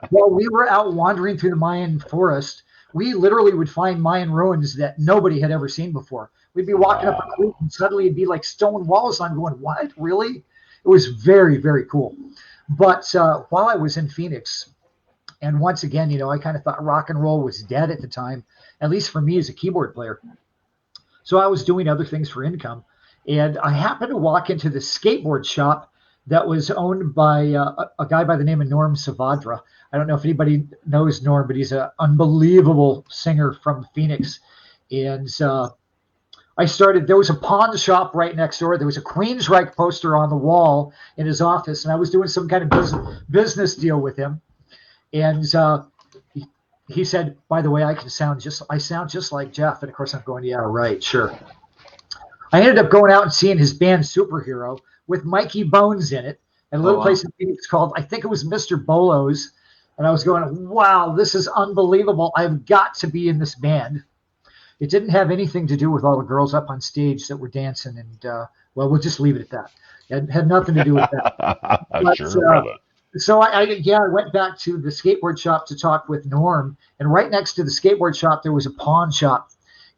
While we were out wandering through the Mayan forest, we literally would find Mayan ruins that nobody had ever seen before. We'd be walking up a creek and suddenly it'd be like stone walls. I'm going, what? Really? It was very, very cool. But while I was in Phoenix, and once again, I kind of thought rock and roll was dead at the time, at least for me as a keyboard player. So I was doing other things for income. And I happened to walk into the skateboard shop that was owned by a guy by the name of Norm Savadra. I don't know if anybody knows Norm, but he's an unbelievable singer from Phoenix. And there was a pawn shop right next door. There was a Queensryche poster on the wall in his office, and I was doing some kind of business deal with him. And he said, by the way, I sound just like Jeff. And of course I'm going, yeah, right, sure. I ended up going out and seeing his band Superhero with Mikey Bones in it at a little place in Phoenix called, I think it was Mr. Bolo's. And I was going, wow, this is unbelievable. I've got to be in this band. It didn't have anything to do with all the girls up on stage that were dancing. And, we'll just leave it at that. It had nothing to do with that. But, sure, so I went back to the skateboard shop to talk with Norm. And right next to the skateboard shop, there was a pawn shop.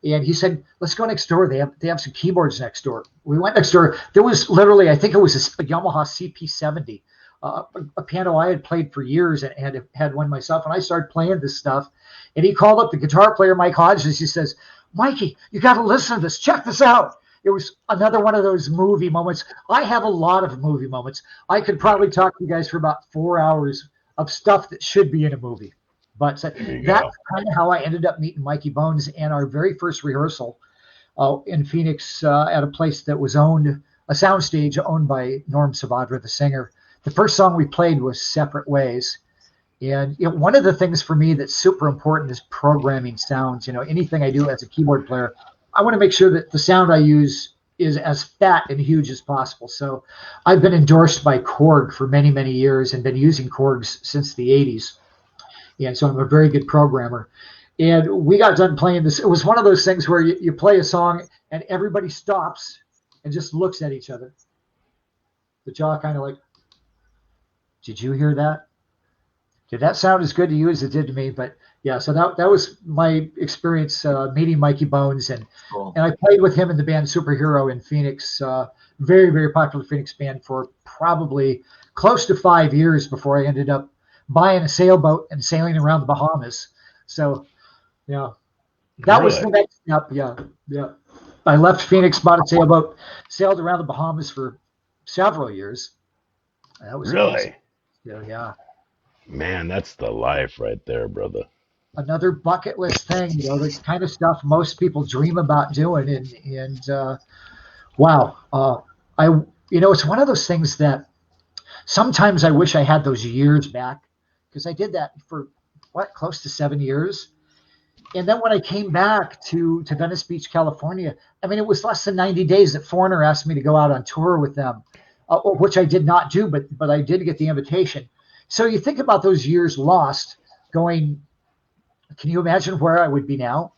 And he said, let's go next door. They have some keyboards next door. We went next door. There was literally, I think it was a Yamaha CP70, a piano I had played for years and had one myself. And I started playing this stuff. And he called up the guitar player, Mike Hodges. He says, Mikey, you got to listen to this. Check this out. It was another one of those movie moments. I have a lot of movie moments. I could probably talk to you guys for about 4 hours of stuff that should be in a movie. But that's kind of how I ended up meeting Mikey Bones. And our very first rehearsal in Phoenix at a place that was a soundstage owned by Norm Savadra, the singer. The first song we played was Separate Ways. And one of the things for me that's super important is programming sounds. Anything I do as a keyboard player, I want to make sure that the sound I use is as fat and huge as possible. So I've been endorsed by Korg for many, many years and been using Korgs since the 80s. And so I'm a very good programmer. And we got done playing this. It was one of those things where you play a song and everybody stops and just looks at each other. The jaw kind of like, did you hear that? Did that sound as good to you as it did to me? But yeah, so that was my experience meeting Mikey Bones. And I played with him in the band Superhero in Phoenix, very, very popular Phoenix band for probably close to 5 years before I ended up buying a sailboat and sailing around the Bahamas. So, that was the next step. Yeah. I left Phoenix, bought a sailboat, sailed around the Bahamas for several years. That was really amazing. Yeah. Man, that's the life right there, brother. Another bucket list thing, the kind of stuff most people dream about doing. And wow, it's one of those things that sometimes I wish I had those years back, because I did that for close to 7 years. And then when I came back to Venice Beach, California, I mean, it was less than 90 days that Foreigner asked me to go out on tour with them, which I did not do, but I did get the invitation. So you think about those years lost going, can you imagine where I would be now?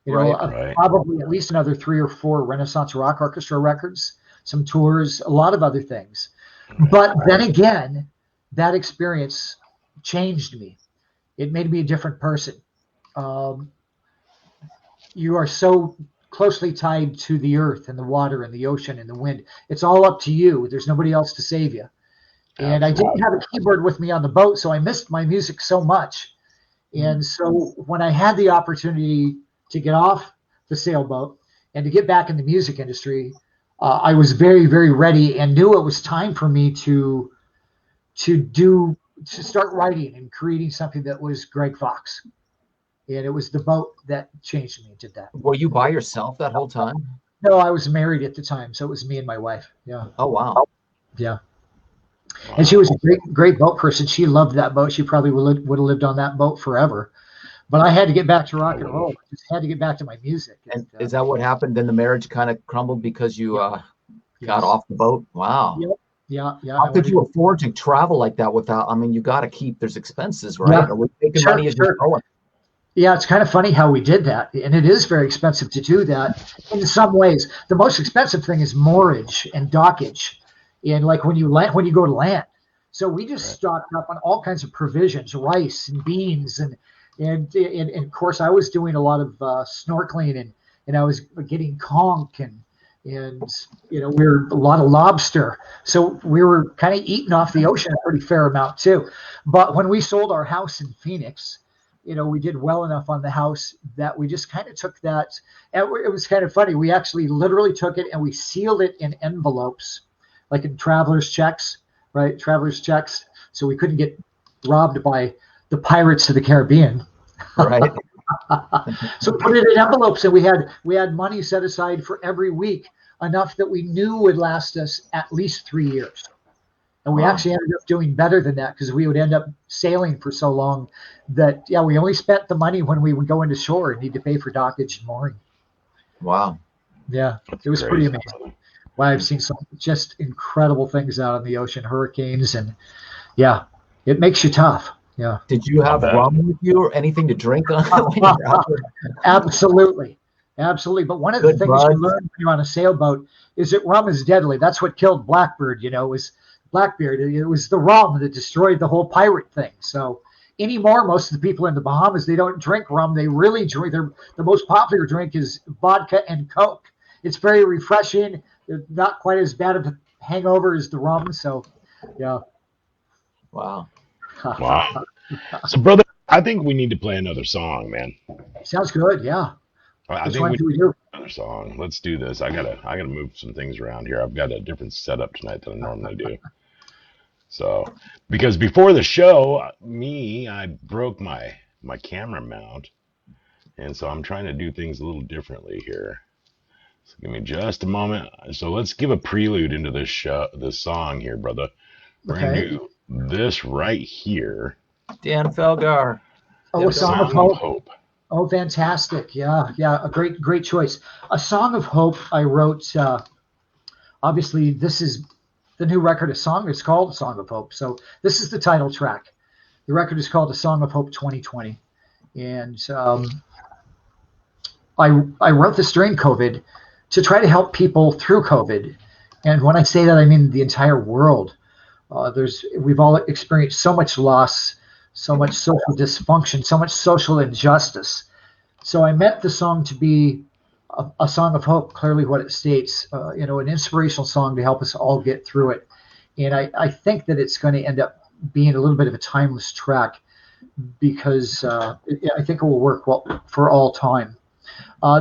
You know, Right. probably at least another 3 or 4 Renaissance Rock Orchestra records, some tours, a lot of other things. But then again, that experience changed me. It made me a different person. You are so closely tied to the earth and the water and the ocean and the wind. It's all up to you. There's nobody else to save you. And I didn't have a keyboard with me on the boat, so I missed my music so much. And so when I had the opportunity to get off the sailboat and to get back in the music industry, I was very, very ready and knew it was time for me to start writing and creating something that was Gregg Fox. And it was the boat that changed me, did that. Were you by yourself that whole time? No, I was married at the time, so it was me and my wife. Yeah. Oh, wow. Yeah. And she was a great boat person. She loved that boat. She probably would have lived on that boat forever. But I had to get back to rock and roll. I just had to get back to my music. And is that what happened? Then the marriage kind of crumbled because you got off the boat? Wow. Yep. Yeah. How could you afford to travel like that without, I mean, you got to keep, there's expenses, right? Yeah. Are we taking money as you're going? Yeah, it's kind of funny how we did that. And it is very expensive to do that in some ways. The most expensive thing is moorage and dockage. And like when you go to land. So we just stocked up on all kinds of provisions, rice and beans. And of course, I was doing a lot of snorkeling and I was getting conch and you know, we were a lot of lobster. So we were kind of eating off the ocean a pretty fair amount too. But when we sold our house in Phoenix, you know, we did well enough on the house that we just kind of took that. And it was kind of funny. We actually literally took it and we sealed it in envelopes, like in traveler's checks, right? Traveler's checks. So we couldn't get robbed by the pirates of the Caribbean. Right. So put it in envelopes, and we had money set aside for every week, enough that we knew would last us at least 3 years. And we actually ended up doing better than that because we would end up sailing for so long that, we only spent the money when we would go into shore and need to pay for dockage and mooring. Wow. Yeah, it was pretty amazing. Wow, I've seen some just incredible things out on the ocean, hurricanes, and it makes you tough. Yeah. Did you have rum with you or anything to drink on? Absolutely. But one of the things you learn when you're on a sailboat is that rum is deadly. That's what killed Blackbeard, you know, was Blackbeard. It was the rum that destroyed the whole pirate thing. So anymore, most of the people in the Bahamas, they don't drink rum. They really drink. The most popular drink is vodka and Coke. It's very refreshing. They're not quite as bad of a hangover as the rum. So, yeah. Wow. So, brother, I think we need to play another song, man. Sounds good. Yeah. I think we do another song. Let's do this. I gotta move some things around here. I've got a different setup tonight than I normally do. So, because before the show, I broke my camera mount, and so I'm trying to do things a little differently here. So give me just a moment. So let's give a prelude into this song here, brother. We're gonna do this right here. Dan Felgar. Oh, A Song of Hope. Oh, fantastic. Yeah. A great choice. A Song of Hope I wrote, obviously this is the new record, it's called A Song of Hope. So this is the title track. The record is called A Song of Hope 2020. And I wrote this during COVID to try to help people through COVID. And when I say that, I mean the entire world. We've all experienced so much loss, so much social dysfunction, so much social injustice. So I meant the song to be a song of hope, clearly what it states, an inspirational song to help us all get through it. And I think that it's going to end up being a little bit of a timeless track because I think it will work well for all time.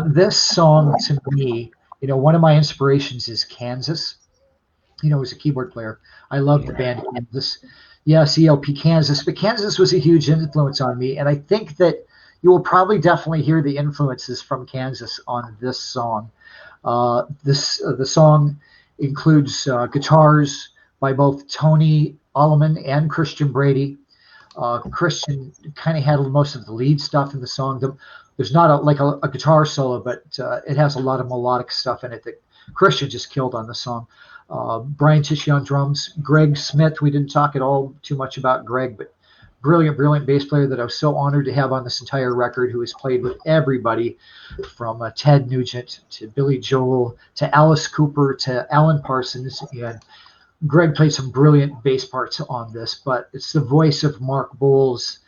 This song, to me, one of my inspirations is Kansas. As a keyboard player, I love the band Kansas. Yes, ELP Kansas, but Kansas was a huge influence on me, and I think that you will probably definitely hear the influences from Kansas on this song. The song includes guitars by both Toni, Aleman, and Christian Brady. Christian kind of had most of the lead stuff in the song. There's not a guitar solo, but it has a lot of melodic stuff in it that Christian just killed on the song. Brian Tichy on drums. Greg Smith, we didn't talk at all too much about Greg, but brilliant bass player that I was so honored to have on this entire record, who has played with everybody from Ted Nugent to Billy Joel to Alice Cooper to Alan Parsons. And Greg played some brilliant bass parts on this, but it's the voice of Mark Boals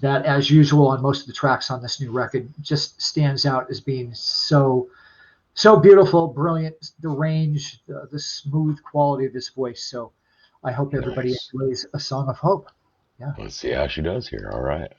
that, as usual on most of the tracks on this new record, just stands out as being so beautiful, brilliant, the range, the smooth quality of his voice. So I hope everybody enjoys A Song of Hope. Yeah. Let's see how she does here. All right.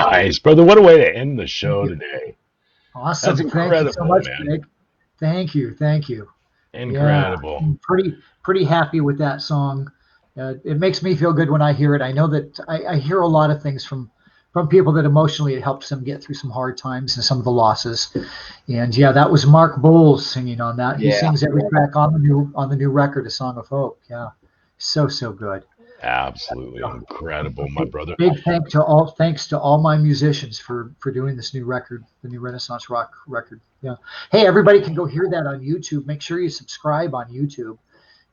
Nice, brother. What a way to end the show today. Awesome. That's Thank you so incredible, much, man. Greg. Thank you. Thank you. Incredible. Yeah, I'm pretty happy with that song. It makes me feel good when I hear it. I know that I hear a lot of things from people that emotionally it helps them get through some hard times and some of the losses. And yeah, that was Mark Boals singing on that. He sings every track on the new record, A Song of Hope. Yeah, so good. Absolutely incredible, my brother. Big thanks to all my musicians for doing this new record, the new Renaissance Rock record. Yeah. Hey, everybody can go hear that on YouTube. Make sure you subscribe on YouTube.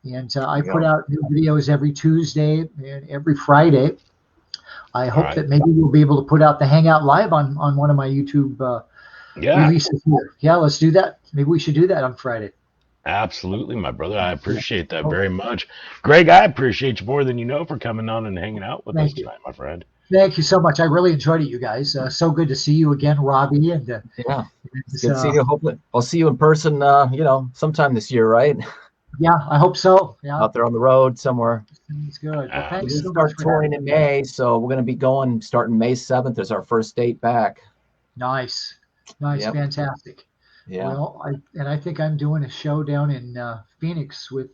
And I put out new videos every Tuesday and every Friday. I hope that maybe we'll be able to put out the Hangout live on one of my YouTube releases here. Yeah, let's do that. Maybe we should do that on Friday. Absolutely, my brother. I appreciate that very much. Greg, I appreciate you more than you know for coming on and hanging out with us tonight, my friend. Thank you so much. I really enjoyed it, you guys. So good to see you again, Robbie. And it's good to see you. Hopefully, I'll see you in person. Sometime this year, right? Yeah, I hope so. Yeah, out there on the road somewhere. It's good. Well, thanks we so start much touring in May, so we're going to be going starting May 7th is our first date back. Nice, fantastic. Yeah. Well, I think I'm doing a show down in Phoenix with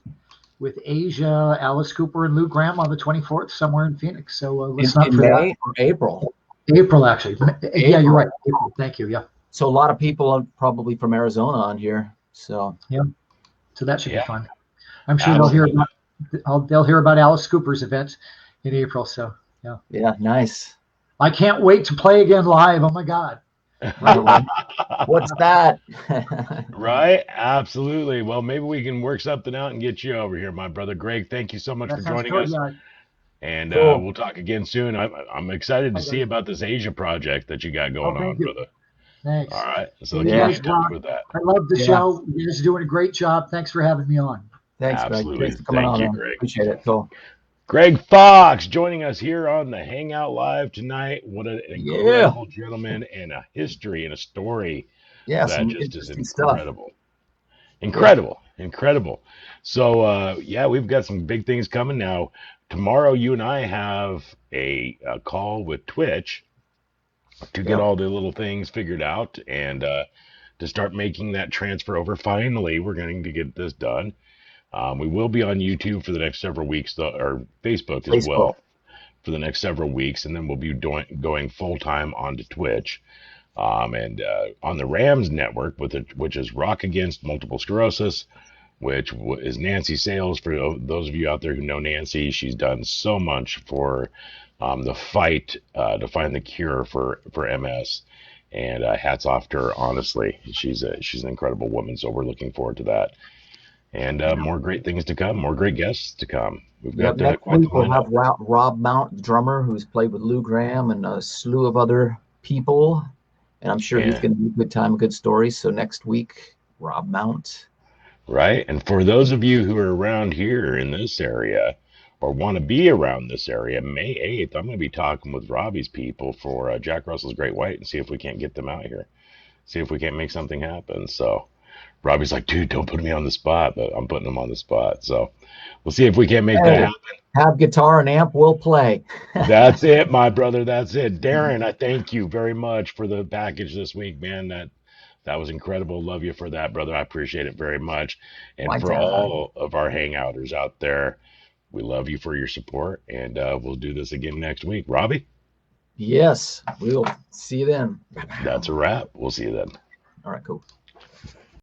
Asia, Alice Cooper, and Lou Gramm on the 24th, somewhere in Phoenix. So let's not forget. May or April? April, actually. Yeah, you're right. April. Thank you. Yeah. So a lot of people are probably from Arizona on here. So yeah. So that should be fun. I'm sure they'll hear about Alice Cooper's event in April. So yeah. Yeah, nice. I can't wait to play again live. Oh my God. What's that? Right? Absolutely. Well, maybe we can work something out and get you over here, my brother. Greg, thank you so much for joining us. And we'll talk again soon. I'm excited to see about this Asia project that you got going on, brother. Thanks. All right. So keep with that. I love the show. You guys are doing a great job. Thanks for having me on. Thanks, Absolutely. Greg. Thanks for coming on. Thank you, Greg. Appreciate it. Cool. Gregg Fox joining us here on the Hangout Live tonight. What an incredible gentleman and a history and a story. Yeah, that just is incredible. Incredible. So, we've got some big things coming now. Tomorrow, you and I have a call with Twitch to get all the little things figured out and to start making that transfer over. Finally, we're going to get this done. We will be on YouTube for the next several weeks, or Facebook as well, for the next several weeks, and then we'll be going full-time onto Twitch. And on the Rams network, which is Rock Against Multiple Sclerosis, which is Nancy Sales. For those of you out there who know Nancy, she's done so much for the fight to find the cure for MS. And hats off to her, honestly. She's an incredible woman, so we're looking forward to that. And more great things to come, more great guests to come. We've got next week we'll have Rob Mount, drummer, who's played with Lou Gramm and a slew of other people. And I'm sure he's going to be a good time, a good story. So next week, Rob Mount. Right. And for those of you who are around here in this area or want to be around this area, May 8th, I'm going to be talking with Robbie's people for Jack Russell's Great White and see if we can't get them out here. See if we can't make something happen. So Robbie's like, dude, don't put me on the spot, but I'm putting him on the spot. So we'll see if we can't make that happen. Have guitar and amp, we'll play. That's it, my brother. That's it. Darren, I thank you very much for the package this week, man. That was incredible. Love you for that, brother. I appreciate it very much. And for all of our hangouters out there, we love you for your support, and we'll do this again next week. Robbie? Yes, we'll see you then. That's a wrap. We'll see you then. All right, cool.